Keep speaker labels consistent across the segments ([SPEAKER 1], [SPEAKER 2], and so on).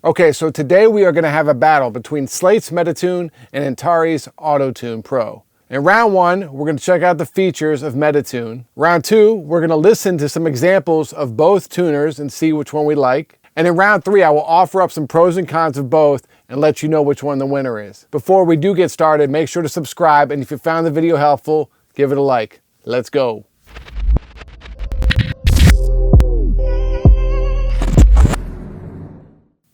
[SPEAKER 1] Okay, so today we are going to have a battle between Slate's MetaTune and Antares Autotune Pro. In round one, we're going to check out the features of MetaTune. Round two, we're going to listen to some examples of both tuners and see which one we like. And in round three, I will offer up some pros and cons of both and let you know which one the winner is. Before we do get started, make sure to subscribe, and if you found the video helpful, give it a like. Let's go.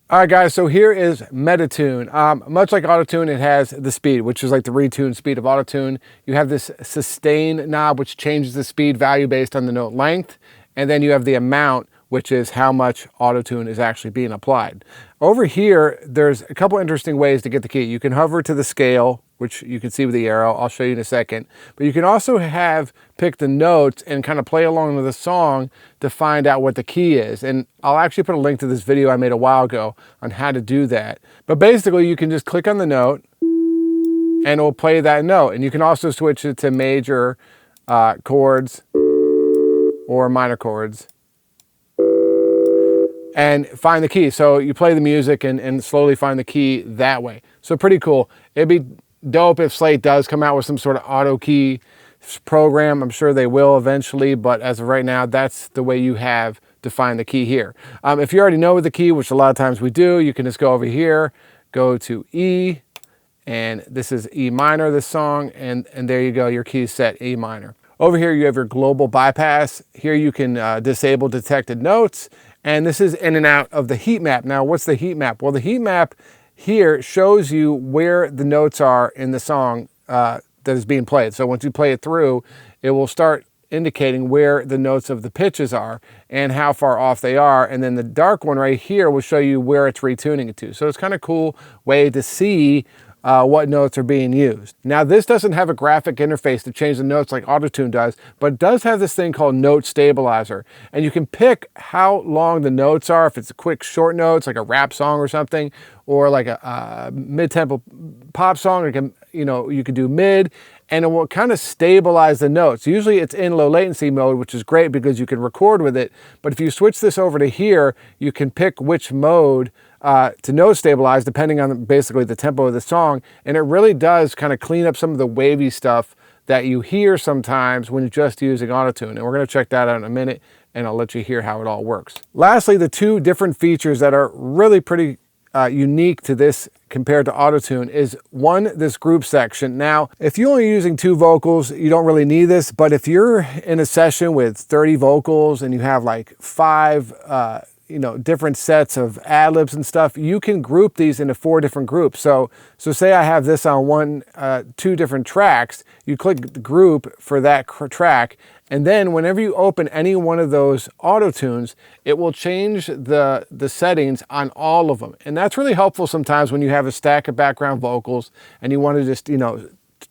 [SPEAKER 1] All right, guys, so here is MetaTune. Much like Autotune, it has the speed, which is like the retune speed of Autotune. You have this sustain knob, which changes the speed value based on the note length. And then you have the amount, which is how much Autotune is actually being applied. Over here, there's a couple interesting ways to get the key. You can hover to the scale, which you can see with the arrow. I'll show you in a second. But you can also pick the notes and kind of play along with the song to find out what the key is. And I'll actually put a link to this video I made a while ago on how to do that. But basically, you can just click on the note and it will play that note. And you can also switch it to major chords or minor chords and find the key. So you play the music and slowly find the key that way. So pretty cool. It'd be dope if Slate does come out with some sort of auto key program. I'm sure they will eventually, but as of right now, that's the way you have to find the key here. If you already know the key, which a lot of times we do, you can just go over here, go to E, and this is E minor, this song, and there you go, your key is set, E minor. Over here, you have your global bypass. Here you can disable detected notes, and this is in and out of the heat map. Now, what's the heat map? Well, the heat map here shows you where the notes are in the song that is being played. So once you play it through, it will start indicating where the notes of the pitches are and how far off they are. And then the dark one right here will show you where it's retuning it to. So it's kind of cool way to see what notes are being used. Now, this doesn't have a graphic interface to change the notes like Autotune does, but it does have this thing called Note Stabilizer. And you can pick how long the notes are, if it's a quick short notes, like a rap song or something, or like a mid-tempo pop song, like you can do mid, and it will kind of stabilize the notes. Usually it's in low latency mode, which is great because you can record with it. But if you switch this over to here, you can pick which mode to note stabilize depending on basically the tempo of the song. And it really does kind of clean up some of the wavy stuff that you hear sometimes when you're just using Autotune. And we're going to check that out in a minute, and I'll let you hear how it all works. Lastly, the two different features that are really pretty unique to this compared to Autotune is one, this group section. Now, if you're only using 2 vocals, you don't really need this, but if you're in a session with 30 vocals and you have like 5 different sets of ad-libs and stuff, you can group these into 4 different groups. So say I have this on 2 different tracks, you click the group for that track, and then whenever you open any one of those auto-tunes, it will change the settings on all of them. And that's really helpful sometimes when you have a stack of background vocals and you want to just,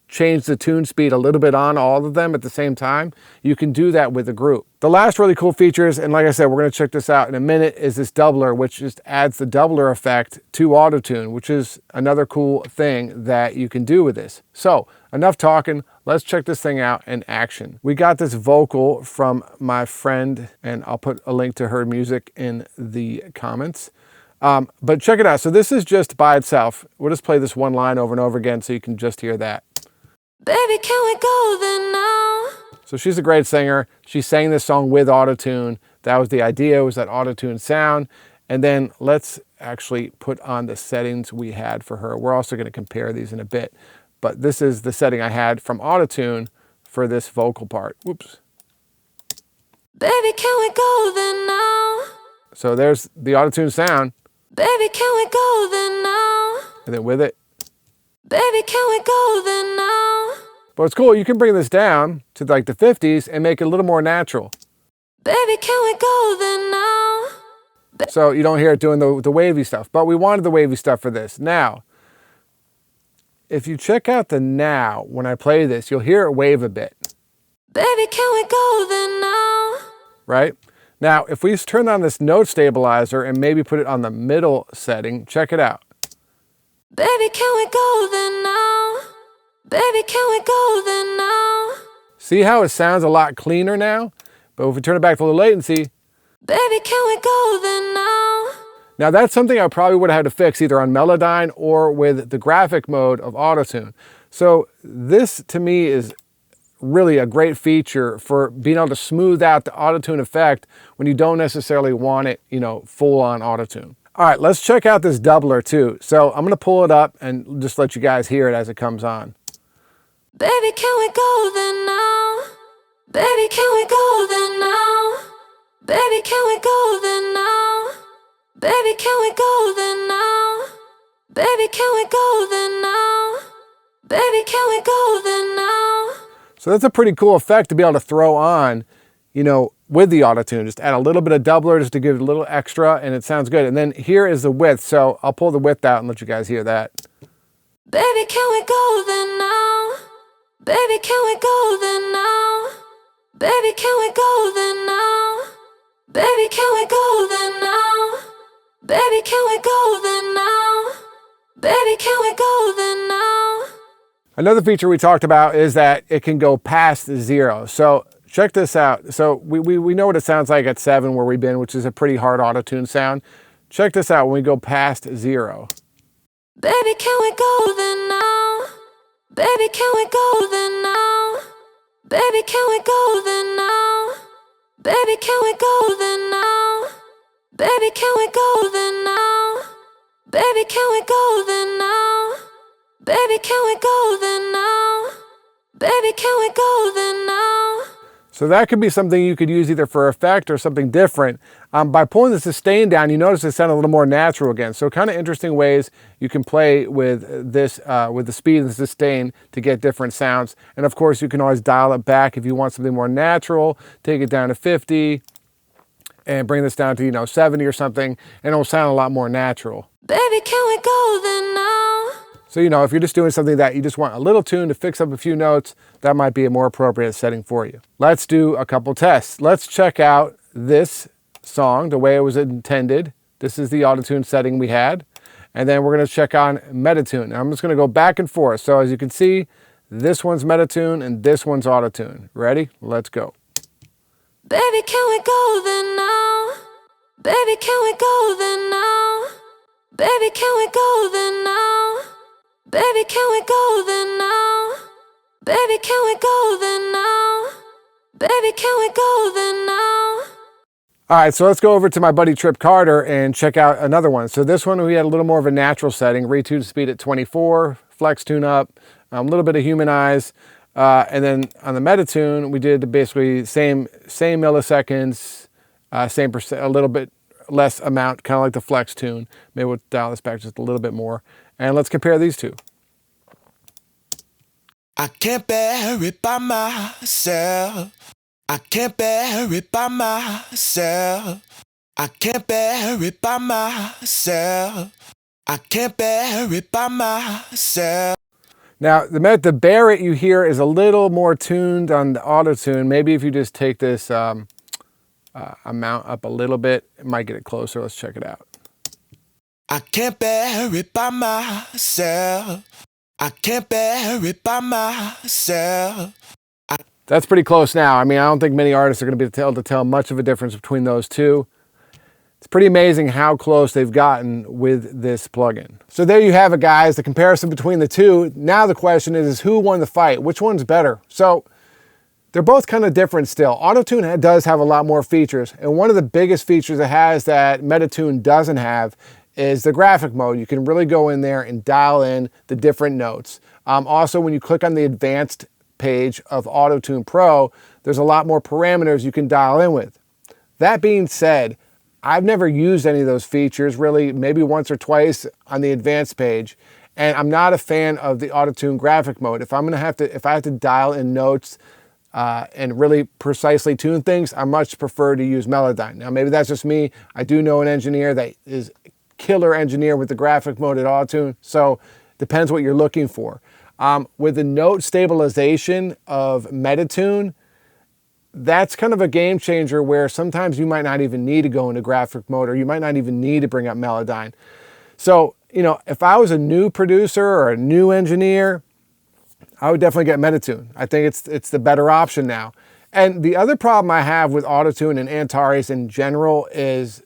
[SPEAKER 1] change the tune speed a little bit on all of them at the same time. You can do that with a group. The last really cool features, and like I said, we're going to check this out in a minute, is this doubler, which just adds the doubler effect to Autotune, which is another cool thing that you can do with this. So enough talking, let's check this thing out in action. We got this vocal from my friend, and I'll put a link to her music in the comments. But check it out. So this is just by itself. We'll just play this one line over and over again so you can just hear that.
[SPEAKER 2] Baby, can we go there now?
[SPEAKER 1] So she's a great singer. She sang this song with Autotune. That was the idea, was that Autotune sound. And then let's actually put on the settings we had for her. We're also going to compare these in a bit. But this is the setting I had from Autotune for this vocal part. Whoops.
[SPEAKER 2] Baby, can we go there now?
[SPEAKER 1] So there's the Autotune sound.
[SPEAKER 2] Baby, can we go there now?
[SPEAKER 1] And then with it.
[SPEAKER 2] Baby, can we go there now?
[SPEAKER 1] But it's cool, you can bring this down to like the 50s and make it a little more natural.
[SPEAKER 2] Baby, can we go there now?
[SPEAKER 1] So you don't hear it doing the wavy stuff, but we wanted the wavy stuff for this. Now, if you check out the now, when I play this, you'll hear it wave a bit.
[SPEAKER 2] Baby, can we go there now?
[SPEAKER 1] Right? Now, if we turn on this note stabilizer and maybe put it on the middle setting, check it out.
[SPEAKER 2] Baby, can we go there now? Baby, can we go there now?
[SPEAKER 1] See how it sounds a lot cleaner now? But if we turn it back to low latency.
[SPEAKER 2] Baby, can we go there now?
[SPEAKER 1] Now that's something I probably would have had to fix either on Melodyne or with the graphic mode of Autotune. So this to me is really a great feature for being able to smooth out the Autotune effect when you don't necessarily want it, full on Autotune. All right, let's check out this doubler too. So I'm gonna pull it up and just let you guys hear it as it comes on.
[SPEAKER 2] Baby, can we go there now? Baby, can we go there now? Baby, can we go there now? Baby, can we go there now? Baby, can we go there now? Baby, can we go there now?
[SPEAKER 1] So that's a pretty cool effect to be able to throw on, with the Autotune. Just add a little bit of doubler just to give it a little extra, and it sounds good. And then here is the width. So I'll pull the width out and let you guys hear that.
[SPEAKER 2] Baby, can we go there now? Baby, can we go there now? Baby, can we go there now? Baby, can we go there now? Baby, can we go there now? Baby, can we go there now?
[SPEAKER 1] Another feature we talked about is that it can go past 0. So check this out. So we know what it sounds like at 7 where we've been, which is a pretty hard Autotune sound. Check this out when we go past 0.
[SPEAKER 2] Baby, can we go there now? Baby, can we go there now? Baby, can we go there now? Baby, can we go there now? Baby, can we go there now? Baby, can we go there now? Baby, can we go there now? Baby, can we go there now?
[SPEAKER 1] So that could be something you could use either for effect or something different. By pulling the sustain down, you notice it sounds a little more natural again. So kind of interesting ways you can play with this, with the speed and the sustain to get different sounds. And of course, you can always dial it back if you want something more natural, take it down to 50 and bring this down to, 70 or something, and it'll sound a lot more natural.
[SPEAKER 2] Baby, can we go there now?
[SPEAKER 1] So, if you're just doing something that you just want a little tune to fix up a few notes, that might be a more appropriate setting for you. Let's do a couple tests. Let's check out this song the way it was intended. This is the Autotune setting we had. And then we're going to check on MetaTune. Now, I'm just going to go back and forth. So as you can see, this one's MetaTune and this one's Autotune. Ready? Let's go.
[SPEAKER 2] Baby, can we go there now? Baby, can we go there now? Baby, can we go there now? Baby, can we go there now? Baby, can we go there now? Baby, can we go there now?
[SPEAKER 1] All right, so let's go over to my buddy Trip Carter and check out another one. So this one we had a little more of a natural setting, retune speed at 24, flex tune up, a little bit of humanize, and then on the MetaTune we did basically same milliseconds, same percent, a little bit less amount, kind of like the flex tune. Maybe we'll dial this back just a little bit more. And let's compare these two.
[SPEAKER 3] I can't bear it by myself. I can't bear it by myself. I can't bear it by myself. I can't bear it by myself.
[SPEAKER 1] Now, the bear it you hear is a little more tuned on the Autotune. Maybe if you just take this amount up a little bit, it might get it closer. Let's check it out.
[SPEAKER 3] I can't bear it by myself. I can't bear it by myself.
[SPEAKER 1] That's pretty close now. I mean, I don't think many artists are going to be able to tell much of a difference between those two. It's pretty amazing how close they've gotten with this plugin. So there you have it, guys, the comparison between the two. Now the question is who won the fight? Which one's better? So they're both kind of different still. Autotune does have a lot more features, and one of the biggest features it has that MetaTune doesn't have is the graphic mode. You can really go in there and dial in the different notes. Also, when you click on the advanced page of Autotune Pro, there's a lot more parameters you can dial in with. That being said, I've never used any of those features, really, maybe once or twice on the advanced page, and I'm not a fan of the Autotune graphic mode. If I have to dial in notes and really precisely tune things, I much prefer to use Melodyne. Now, maybe that's just me. I do know an engineer that is killer engineer with the graphic mode at Autotune, so depends what you're looking for. With the note stabilization of MetaTune, that's kind of a game changer where sometimes you might not even need to go into graphic mode, or you might not even need to bring up Melodyne. So, if I was a new producer or a new engineer, I would definitely get MetaTune. I think it's the better option now. And the other problem I have with Autotune and Antares in general is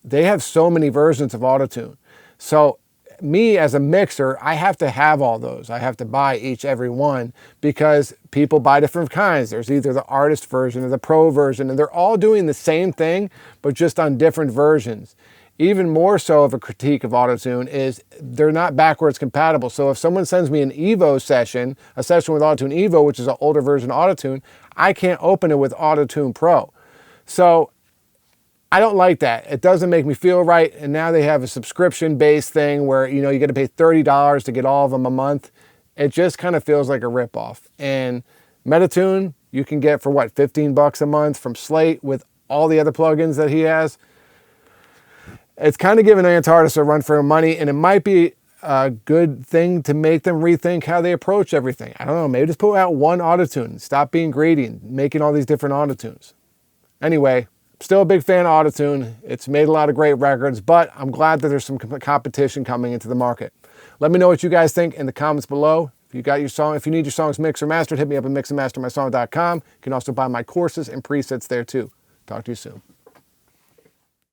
[SPEAKER 1] they have so many versions of autotune. So me as a mixer, I have to have all those. I have to buy every one because people buy different kinds. There's either the artist version or the pro version, and they're all doing the same thing, but just on different versions. Even more so of a critique of autotune is they're not backwards compatible. So if someone sends me an Evo session, a session with Autotune Evo, which is an older version of Autotune, I can't open it with Autotune Pro. So I don't like that. It doesn't make me feel right. And now they have a subscription-based thing where, you got to pay $30 to get all of them a month. It just kind of feels like a ripoff. And MetaTune, you can get for what, $15 a month from Slate with all the other plugins that he has. It's kind of giving Antares a run for their money, and it might be a good thing to make them rethink how they approach everything. I don't know, maybe just put out one autotune. Stop being greedy and making all these different autotunes. Anyway, still a big fan of autotune. It's made a lot of great records, but I'm glad that there's some competition coming into the market. Let me know what you guys think in the comments below. If you got your song, if you need your songs mixed or mastered, hit me up at mixandmastermysong.com. You can also buy my courses and presets there too. Talk to you soon.